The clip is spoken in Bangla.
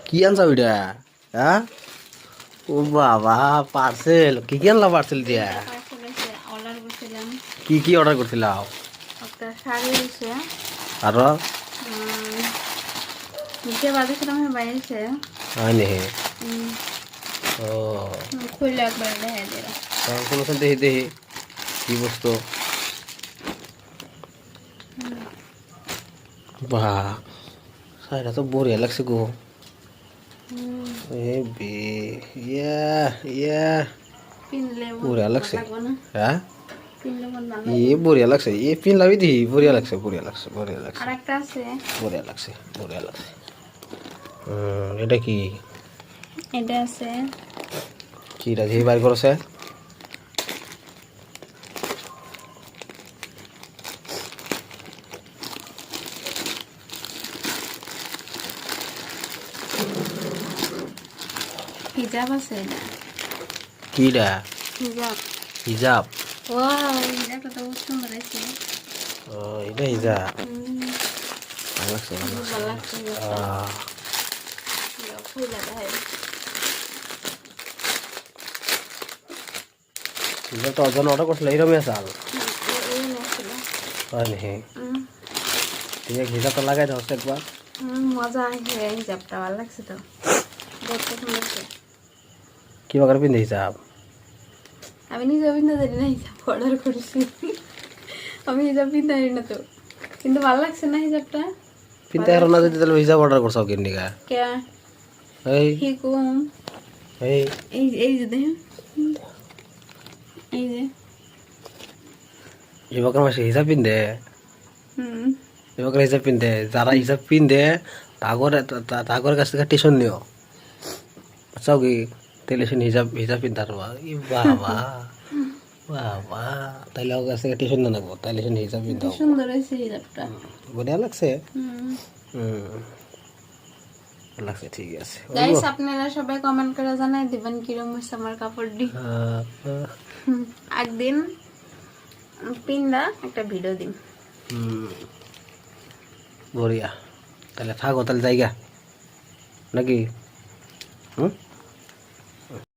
কি আনছা ওইটা? হ্যাঁ, ও বাবা, পার্সেল কি কি আনলা পার্সেল দিয়া? অর্ডার করছিলাম। কি কি অর্ডার করছিলাম? একটা শাড়ি হয়েছে, আরো নিচে বাঁধেছিলাম, বাইরেছে। হয় নি? ও খুললে একবার দেখা দিল। কোনো দেখি দেখি কি বস্তু। বাহ, শাড়িটা তো বঢ়িয়া লাগছে গো। এ বে, ইয়া ইয়া পিনলে বঢ়িয়া লাগছে। লাগবো না, হ্যাঁ, পিনলে মন ভালো এ লাগবে। বঢ়িয়া লাগছে, এ পিনলাবি দি, বঢ়িয়া লাগছে, বঢ়িয়া লাগছে, বঢ়িয়া লাগছে, আর একটা আছে, বঢ়িয়া লাগছে, বঢ়িয়া লাগছে। এটা কি? এটা আছে। কি রাজি বাইর করছে? হিজাব আছে এটা। কিডা? হিজাব। হিজাব? ওয়াও, হিজাবটা তো বহুত সুন্দর আছে। ও, এটা হিজাব। হুম, ভালো লাগছে, ভালো বহুত লাগছে, ভালো ভালো লাগছে লাগছে। হিজাবটা। খুলে দেখাই। হিজাবটা ওজন অর্ডার করছিল এইরকমই চাল। এই নেছিল। হয় নি? ঠিক আছে, হিজাবটা লাগাই দাও একবার। মজা আছে, হিজাবটা ভালো লাগছে তো, বহুত পছন্দ হচ্ছে। কি বাগার পিন্ধে হিজাব? আমি নিজে পিন্ধা জানি না, হিজাব অর্ডার করেছি। আমি হিজাব পিন্ধা জানি না তো, কিন্তু ভালো লাগছে না হিজাবটা। পিনতে হারো না যদি তাহলে হিজাব অর্ডার করছো কিন্ডিকা? কে এই হিকুম? এই এই যে দেখেন, এই যে। এবার মাসে হিজাব পিন্ধে, হুম, এবার হিজাব পিন্ধে, যারা হিজাব পিন্ধে তাগর কাছ থেকে টিউশন নিও, বুঝছো কি? তাহলে সে হিজাব হিজাব পিন্ধার বাবা, বাবা, তাইলে ওর কাছ থেকে টিউশন না নেবো, তাইলে সে হিজাব কি পিন্ধাও। সুন্দর হয়েছে হিজাবটা। বঢ়িয়া লাগছে। হুম। লাগছে, ঠিক আছে। গাইস, আপনারা সবাই কমেন্ট করে জানাই দিবেন কিরকম হয়েছে আমার কাপড়টি। একদিন পিন্দা একটা ভিডিও দিন। বঢ়িয়া, তাহলে থাকো, তাহলে জায়গা নাকি? হুম।